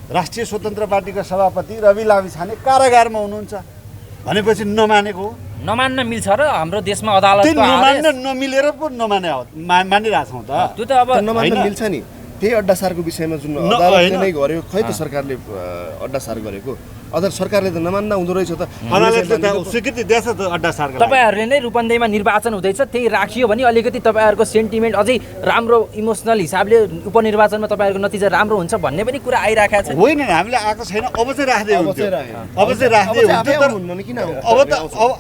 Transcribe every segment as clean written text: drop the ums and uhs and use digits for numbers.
राष्ट्रिय स्वतन्त्र पार्टीका सभापति रवि लामिछाने कारागारमा हुनुहुन्छ भनेपछि नमानेको हो। नमान्न मिल्छ र हाम्रो देशमा अदालतको नमान्न नमिलेर पो मानिरहेको छौँ त। त्यो त अब नमान्न मिल्छ नि। त्यही अड्डासारको विषयमा जुन अदालतले नै गर्यो, खै त सरकारले अड्डासार गरेको? अदालत सरकारले त नमान्दा हुँदो रहेछ त। अदालतले त स्वीकृति दिएछ त अड्डासारको। तपाईँहरूले नै रूपन्देहीमा निर्वाचन हुँदैछ, त्यही राखियो भने अलिकति तपाईँहरूको सेन्टिमेन्ट अझै राम्रो इमोसनल हिसाबले उपनिर्वाचनमा तपाईँहरूको नतिजा राम्रो हुन्छ भन्ने पनि कुरा आइराखेको छ। होइन हामीले आएको छैन, अब चाहिँ राख्दै हुन्थ्यो। अब चाहिँ राख्दै हुन्थ्यो।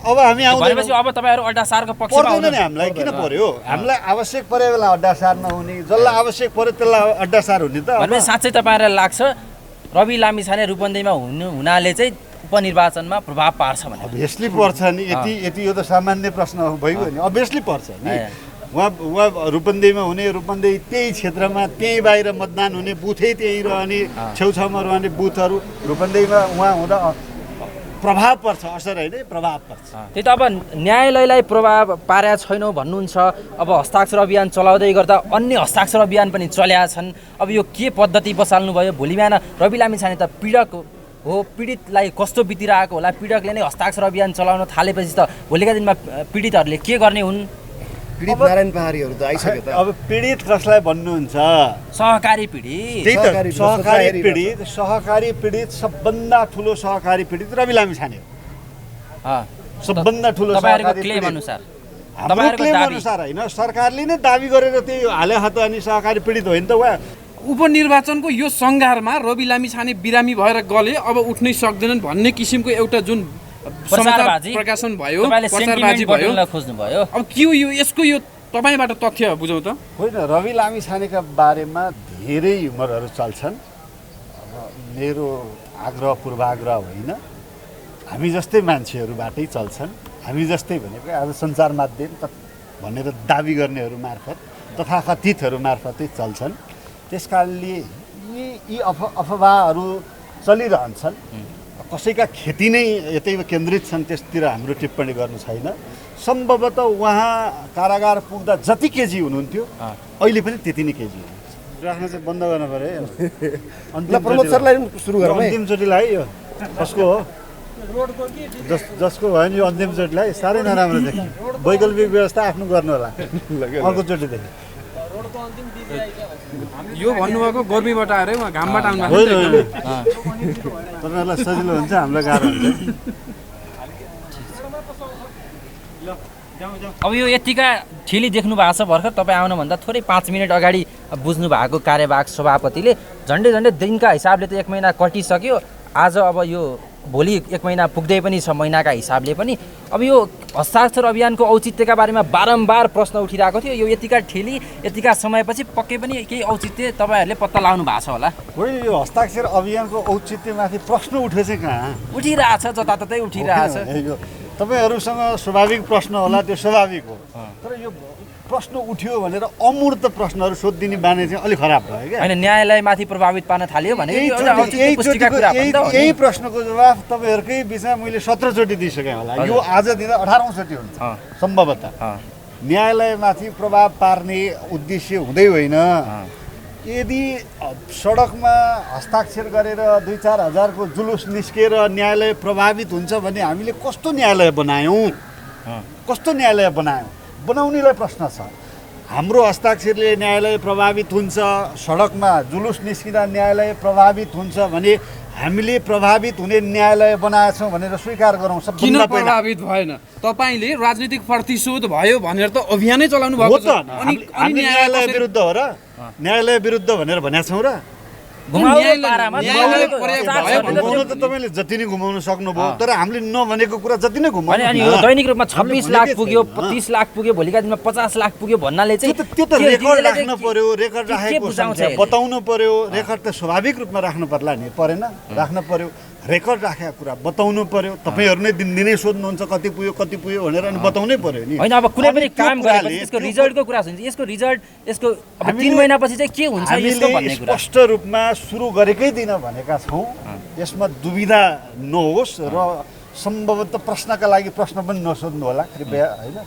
अब हामी भनेपछि अब तपाईँहरू अड्डासारको पक्षमा पर्दैन नि। हामीलाई किन पर्यो? हामीलाई आवश्यक परे बेला अड्डासार नहुने, जसलाई आवश्यक पर्यो त्यसलाई अड्डासार हुने त। भनेपछि साँच्चै तपाईँहरूलाई लाग्छ रवि लामिछाने रूपन्देहीमा हुनाले चाहिँ उपनिर्वाचनमा प्रभाव पार्छ भने? अभियसली पर्छ नि। यति यो त सामान्य प्रश्न भइगयो नि। अभियसली पर्छ नि। उहाँ रूपन्देहीमा हुने, रूपन्देही त्यही क्षेत्रमा त्यही बाहिर मतदान हुने, बुथै त्यही रहने, छेउछाउमा रहने बुथहरू रूपन्देहीमा उहाँ हुँदा प्रभाव पर्छ, असर होइन प्रभाव पर्छ। त्यही त अब न्यायालयलाई प्रभाव पारेका छैनौँ भन्नुहुन्छ। अब हस्ताक्षर अभियान चलाउँदै गर्दा अन्य हस्ताक्षर अभियान पनि चलेका छन्। अब यो के पद्धति बसाल्नु भयो? भोलि बिहान रवि लामिछाने त पीडक हो, पीडितलाई कस्तो बितिरहेको होला, पीडकले नै हस्ताक्षर अभियान चलाउन थालेपछि त भोलिका दिनमा पीडितहरूले के गर्ने हुन्? पीडित नारायण पहाडीहरू त आइसक्यो त। अब पीडित कसलाई भन्नुहुन्छ? सहकारी पीडित। त्यही त सहकारी पीडित। सहकारी पीडित सबभन्दा ठुलो सहकारी पीडित रवि लामिछाने हो। सबभन्दा ठुलो सहकारी क्लेम अनुसार, हाम्रो क्लेम अनुसार होइन, सरकारले नै दाबी गरेर त्यही हाले हात अनि सहकारी पीडित होइन त उहाँ। उपनिर्वाचनको यो सङ्घारमा रवि लामिछाने बिरामी भएर गले, अब उठ्नै सक्दैनन् भन्ने किसिमको एउटा जुन प्रकाशन भयो, प्रचारबाजी भयो। अब के हो यो? यसको यो तपाईँबाट तथ्य बुझौँ त। होइन, रवि लामिछानेका बारेमा धेरै ह्युमरहरू चल्छन्। अब मेरो आग्रह पूर्वाग्रह होइन, हामी जस्तै मान्छेहरूबाटै चल्छन्। हामी जस्तै भनेको आज सञ्चार माध्यम भनेर दाबी गर्नेहरू मार्फत, तथाकथितहरू मार्फतै चल्छन्। त्यस कारणले यी अफवाहहरू चलिरहन्छन्। कसैका खेती नै यतै केन्द्रित छन्, त्यसतिर हाम्रो टिप्पणी गर्नु छैन। सम्भवतः उहाँ कारागार पुग्दा जति केजी हुनुहुन्थ्यो अहिले पनि त्यति नै केजी हुनुहुन्छ। राख्न चाहिँ बन्द गर्नु पऱ्यो। प्रमोद सरलाई सुरु गरौँ है। अन्तिमचोटिलाई यो कसको हो? जसको भयो नि यो अन्तिमचोटिलाई साह्रै नराम्रो देखि। वैकल्पिक व्यवस्था आफ्नो गर्नु होला अर्कोचोटिदेखि। यो भन्नुभएको गर्मीबाट आएर उहाँ घामबाट आउनु तपाईँहरूलाई सजिलो हुन्छ, हामीलाई गाह्रो हुन्छ। अब यो यतिका ठेली देख्नु भएको छ भर्खर तपाईँ आउनुभन्दा थोरै 5 मिनट अगाडि बुझ्नु भएको कार्यवाहक सभापतिले झन्डै दिनका हिसाबले त 1 महिना कटिसक्यो। आज अब यो भोलि 1 महिना पुग्दै पनि 6 महिनाका हिसाबले पनि अब यो हस्ताक्षर अभियानको औचित्यका बारेमा बारम्बार प्रश्न उठिरहेको थियो। यो यतिका ठेली यतिका समयपछि पक्कै पनि केही औचित्य तपाईँहरूले पत्ता लगाउनु भएको छ होला। होइन, यो हस्ताक्षर अभियानको औचित्यमाथि प्रश्न उठ्यो चाहिँ कहाँ? उठिरहेछ, जताततै उठिरहेछ। तपाईँहरूसँग स्वाभाविक प्रश्न होला, त्यो स्वाभाविक हो। तर यो प्रश्न उठ्यो भनेर अमूर्त प्रश्नहरू सोधिदिने बानी चाहिँ अलिक खराब भयो क्या। होइन, न्यायालयमाथि प्रभावित पार्न थाल्यो भने यही प्रश्नको जवाफ तपाईँहरूकै बिचमा मैले 17 चोटि दिइसकेँ होला। यो आज दिँदा 18औं चोटि हुन्छ सम्भवतः। न्यायालयमाथि प्रभाव पार्ने उद्देश्य हुँदै होइन। यदि सडकमा हस्ताक्षर गरेर 2-4 हजारको जुलुस निस्केर न्यायालय प्रभावित हुन्छ भने हामीले कस्तो न्यायालय बनायौँ? कस्तो न्यायालय बनायौँ? बनाउनेलाई प्रश्न छ। हाम्रो हस्ताक्षरले न्यायालय प्रभावित हुन्छ, सडकमा जुलुस निस्किँदा न्यायालय प्रभावित हुन्छ भने हामीले प्रभावित हुने न्यायालय बनाएछौँ भनेर स्वीकार गरौँ। किन प्रभावित भएन? तपाईँले राजनीतिक प्रतिशोध भयो भनेर त अभियानै चलाउनु भएको छ। अनि न्यायालय विरुद्ध हो र? न्यायालय विरुद्ध भनेर भनेका छौँ र? घुमाउनु त तपाईँले जति नै घुमाउन सक्नुभयो, तर हामीले नभनेको कुरा जति नै घुमाउनु। अनि यो दैनिक रूपमा 26 लाख पुग्यो, 30 लाख पुग्यो, भोलिका दिनमा 50 लाख पुग्यो भन्नाले चाहिँ त्यो त रेकर्ड राख्नु पर्यो। रेकर्ड राखेको सङ्ख्या बताउनु पर्यो। रेकर्ड त स्वाभाविक रूपमा राख्नु पर्ला नि, परेन? राख्नु पर्यो। रेकर्ड राखेको कुरा बताउनु पर्यो। तपाईँहरू नै दिनदिनै सोध्नुहुन्छ कति पुग्यो भनेर, अनि बताउनै पर्यो नि। होइन, अब कुनै पनि काम गरेपछि यसको रिजल्टको कुरा हुन्छ। यसको रिजल्ट यसको अब 3 महिनापछि चाहिँ के हुन्छ यसको भन्ने कुरा स्पष्ट रूपमा सुरु गरेकै दिन भनेका छौँ। यसमा दुविधा नहोस् र सम्भवतः प्रश्नका लागि प्रश्न पनि नसोध्नु होला कृपया। होइन,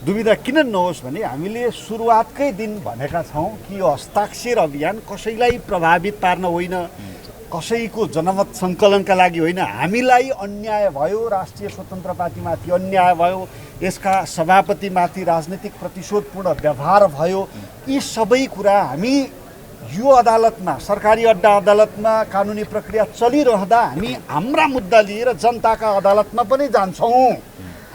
दुविधा किन नहोस् भने हामीले सुरुवातकै दिन भनेका छौँ कि यो हस्ताक्षर अभियान कसैलाई प्रभावित पार्न होइन, कसैको जनमत सङ्कलनका लागि होइन, हामीलाई अन्याय भयो, राष्ट्रिय स्वतन्त्र पार्टीमाथि अन्याय भयो, यसका सभापतिमाथि राजनीतिक प्रतिशोधपूर्ण व्यवहार भयो, यी सबै कुरा हामी यो अदालतमा, सरकारी अड्डा अदालतमा कानुनी प्रक्रिया चलिरहँदा हामी हाम्रा मुद्दा लिएर जनताका अदालतमा पनि जान्छौँ।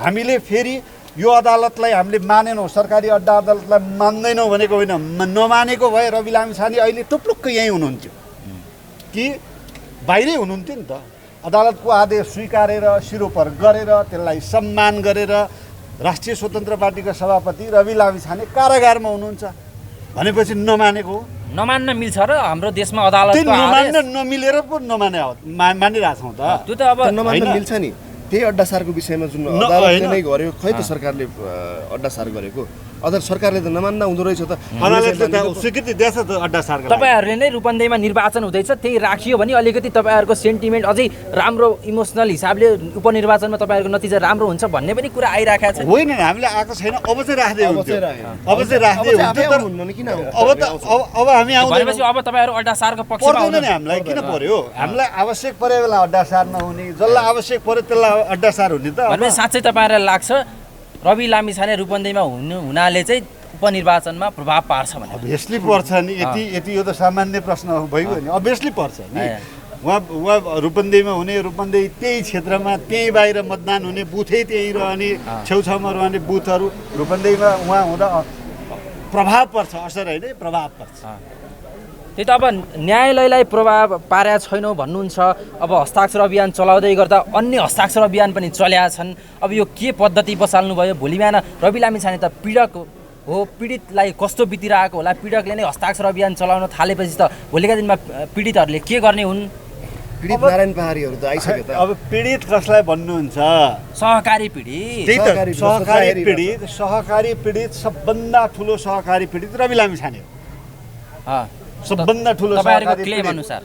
हामीले फेरि यो अदालतलाई हामीले मानेनौँ, सरकारी अड्डा अदालतलाई मान्दैनौँ भनेको होइन, नमानेको भए रवि लामिछाने अहिले टुप्लुक्क यहीँ हुनुहुन्थ्यो कि बाहिरै हुनुहुन्थ्यो नि त। अदालतको आदेश स्वीकारेर सिरोपर गरेर त्यसलाई सम्मान गरेर राष्ट्रिय स्वतन्त्र पार्टीका सभापति रवि लामिछाने कारागारमा हुनुहुन्छ भनेपछि नमानेको, नमान्न मिल्छ र हाम्रो देशमा अदालतको नमान्न नमिलेर पो मानिरहेको छौँ त। त्यो त अब नमान्न मिल्छ नि। त्यही अड्डासारको विषयमा जुन अदालतले नै गर्यो, खै त सरकारले अड्डासार गरेको, अझ सरकारले त नमान्दा हुँदो रहेछ त। अदालतले त स्वीकृति दिएछ त अड्डासारको। तपाईँहरूले नै रूपन्देहीमा निर्वाचन हुँदैछ, त्यही राखियो भने अलिकति तपाईँहरूको सेन्टिमेन्ट अझै राम्रो इमोसनल हिसाबले उपनिर्वाचनमा तपाईँहरूको नतिजा राम्रो हुन्छ भन्ने पनि कुरा आइराखेको छ। होइन, हामीले आएको छैन, अब चाहिँ राख्दै हुन्थ्यो, अब चाहिँ राख्दै हुन्थ्यो। किन अब हामी भनेपछि अब तपाईँहरू अड्डासारको पक्षमा पर्दैन नि, हामीलाई किन पर्यो? हामीलाई आवश्यक परे बेला अड्डासार नहुने, जसलाई आवश्यक पर्यो त्यसलाई अड्डासार हुने त। भनेपछि साँच्चै तपाईँहरूलाई लाग्छ रवि लामिछाने रूपन्देहीमा हुनाले चाहिँ उपनिर्वाचनमा प्रभाव पार्छ भने? अभियसली पर्छ नि। यति यो त सामान्य प्रश्न भइगयो नि, अभियसली पर्छ नि। उहाँ रूपन्देहीमा हुने, रूपन्देही त्यही क्षेत्रमा त्यही बाहिर मतदान हुने, बुथै त्यही रहने, छेउछाउमा रहने बुथहरू, रूपन्देहीमा उहाँ हुँदा प्रभाव पर्छ, असर होइन, प्रभाव पर्छ। त्यही त अब न्यायालयलाई प्रभाव पारेका छैनौँ भन्नुहुन्छ। अब हस्ताक्षर अभियान चलाउँदै गर्दा अन्य हस्ताक्षर अभियान पनि चलेका छन्। अब यो के पद्धति बसाल्नुभयो? भोलि बिहान रवि लामिछाने त पीडक हो, पीडितलाई कस्तो बितिरहेको होला, पीडकले नै हस्ताक्षर अभियान चलाउन थालेपछि त भोलिका दिनमा पीडितहरूले के गर्ने हुन्? पीडित नारायण पहाडीहरू त आइसक्यो त। अब पीडित कसलाई भन्नुहुन्छ? सहकारी पीडित। त्यही त, सहकारी पीडित सबभन्दा ठुलो सहकारी पीडित रवि लामिछाने हो। सबभन्दा ठुलो तपाईँहरूको क्लेम अनुसार,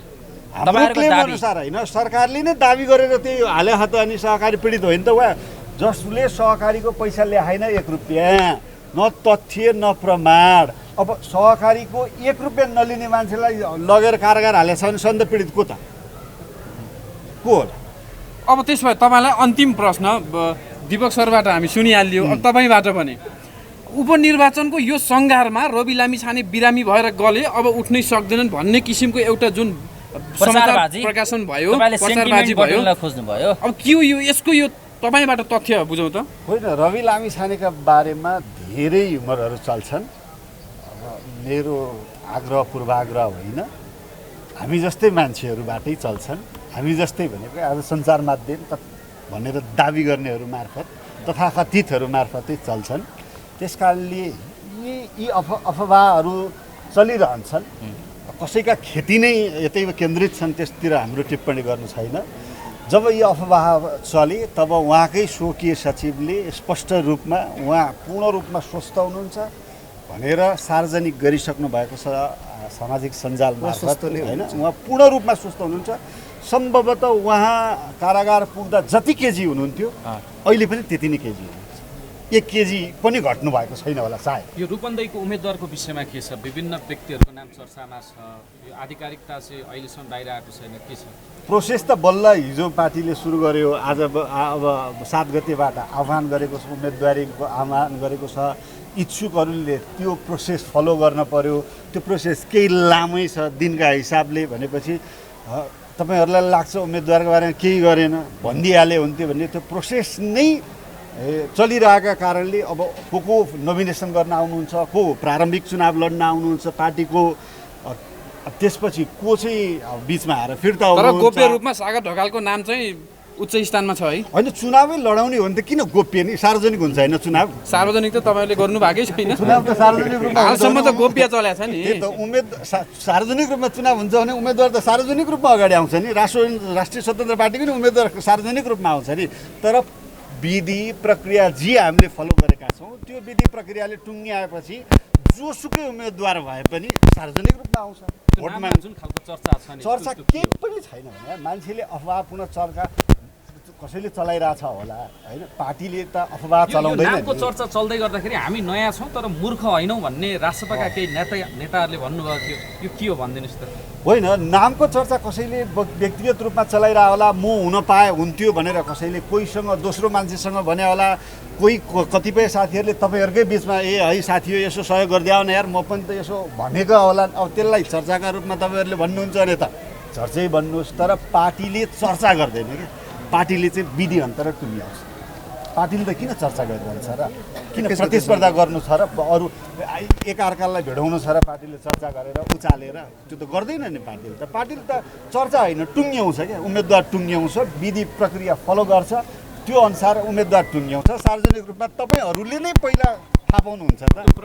हाम्रो क्लेम अनुसार होइन, सरकारले नै दाबी गरेर त्यही हाले हात अनि सहकारी पीडित होइन त। उहाँ जसले सहकारीको पैसा ल्याएन 1 रुपियाँ, न तथ्य न प्रमाण। अब सहकारीको 1 रुपियाँ नलिने मान्छेलाई लगेर कारागार हालेछ भने सन्त पीडित को त को हो? अब त्यसो भए तपाईँलाई अन्तिम प्रश्न दीपक सरबाट हामी सुनिहाल्यौँ, अब तपाईँबाट पनि उपनिर्वाचनको यो सङ्घारमा रवि लामिछाने बिरामी भएर गले, अब उठ्नै सक्दैनन् भन्ने किसिमको एउटा जुन प्रकाशन भयो, प्रचारबाजी भयो, अब के हो यो? यसको यो तपाईँबाट तथ्य बुझौँ त। होइन, रवि लामिछानेका बारेमा धेरै ह्युमरहरू चल्छन्। अब मेरो आग्रह पूर्वाग्रह होइन, हामी जस्तै मान्छेहरूबाटै चल्छन्। हामी जस्तै भनेको आज सञ्चार माध्यम भनेर दाबी गर्नेहरू मार्फत, तथाकथितहरू मार्फतै चल्छन्। त्यस कारणले यी अफवाहहरू चलिरहन्छन्। कसैका खेती नै यतै केन्द्रित छन्, त्यसतिर हाम्रो टिप्पणी गर्नु छैन। जब यो अफवाह चले तब उहाँकै स्वकीय सचिवले स्पष्ट रूपमा उहाँ पूर्ण रूपमा स्वस्थ हुनुहुन्छ भनेर सार्वजनिक गरिसक्नु भएको छ सामाजिक सञ्जाल मार्फत होइन। उहाँ पूर्ण रूपमा स्वस्थ हुनुहुन्छ। सम्भवतः उहाँ कारागार पुग्दा जति केजी हुनुहुन्थ्यो अहिले पनि त्यति नै केजी हुनुहुन्छ। 1 केजी पनि घट्नु भएको छैन होला सायद। यो रूपन्देहीको उम्मेदवारको विषयमा के छ? विभिन्न व्यक्तिहरूको नाम चर्चामा छ, यो आधिकारिकता चाहिँ अहिलेसम्म बाहिर आएको छैन, के छ? प्रोसेस त बल्ल हिजो पार्टीले सुरु गर्यो, आज अब 7 गतेबाट आह्वान गरेको छ, उम्मेदवारीको आह्वान गरेको छ। इच्छुकहरूले त्यो प्रोसेस फलो गर्न पर्यो। त्यो प्रोसेस केही लामै छ दिनका हिसाबले भनेपछि तपाईँहरूलाई लाग्छ उम्मेदवारको बारेमा केही गरेन भनिदिइहाले हुन्थ्यो भन्ने त्यो प्रोसेस नै चलिरहेका कारणले अब को नोमिनेसन गर्न आउनुहुन्छ, को प्रारम्भिक चुनाव लड्न आउनुहुन्छ पार्टीको, त्यसपछि को चाहिँ बिचमा आएर फिर्ता तर गोप्य रूपमा सागर ढकालको नाम चाहिँ उच्च स्थानमा छ है। होइन, चुनावै लडाउने हो भने त किन गोप्य नि? सार्वजनिक हुन्छ होइन चुनाव? सार्वजनिक त तपाईँले गर्नु भएकै छैन। चुनाव त सार्वजनिक रूपमा हालसम्म त गोप्य चलेको छ नि। त्यही त सार्वजनिक रूपमा चुनाव हुन्छ भने उम्मेदवार त सार्वजनिक रूपमा अगाडि आउँछ नि। राष्ट्रिय स्वतन्त्र पार्टीको नि उम्मेदवार सार्वजनिक रूपमा आउँछ नि। तर विधि प्रक्रिया जे हामीले फलो गरेका छौँ त्यो विधि प्रक्रियाले टुङ्ग्याएपछि जोसुकै उम्मेदवार भए पनि सार्वजनिक रूपमा आउँछ। भोटमा जुन खालको चर्चा छ नि, चर्चा केही पनि छैन भने मान्छेले अफवाहपूर्ण चर्चा कसैले चलाइरहेछ होला होइन। पार्टीले त अफवाह चलाउँदैन। नामको चर्चा चल्दै गर्दाखेरि हामी नयाँ छौँ तर मूर्ख होइनौँ भन्ने राष्ट्रपतिका केही नेताहरूले भन्नुभएको थियो, यो के हो भनिदिनुहोस् त। होइन, नामको चर्चा कसैले व्यक्तिगत रूपमा चलाइरह होला, म हुन पाए हुन्थ्यो भनेर कसैले कोहीसँग दोस्रो मान्छेसँग भने होला, कोही कतिपय साथीहरूले तपाईँहरूकै बिचमा है साथी हो यसो सहयोग गरिदियो न यार म पनि त यसो भनेको होला। अब त्यसलाई चर्चाका रूपमा तपाईँहरूले भन्नुहुन्छ भने त चर्चै भन्नुहोस्, तर पार्टीले चर्चा गर्दैन क्या। पार्टीले चाहिँ विधि अन्तर्गत टुङ्ग्याउँछ। पार्टीले त किन चर्चा गरिरहन्छ र, किन प्रतिस्पर्धा गर्नु छ र, अरू एकअर्कालाई भेडाउनु छ र पार्टीले चर्चा गरेर उचालेर, त्यो त गर्दैन नि पार्टीले त। पार्टीले त चर्चा होइन टुङ्ग्याउँछ क्या, उम्मेदवार टुङ्ग्याउँछ, विधि प्रक्रिया फलो गर्छ, त्यो अनुसार उम्मेदवार टुङ्ग्याउँछ। सार्वजनिक रूपमा तपाईँहरूले नै पहिला थाहा पाउनुहुन्छ त।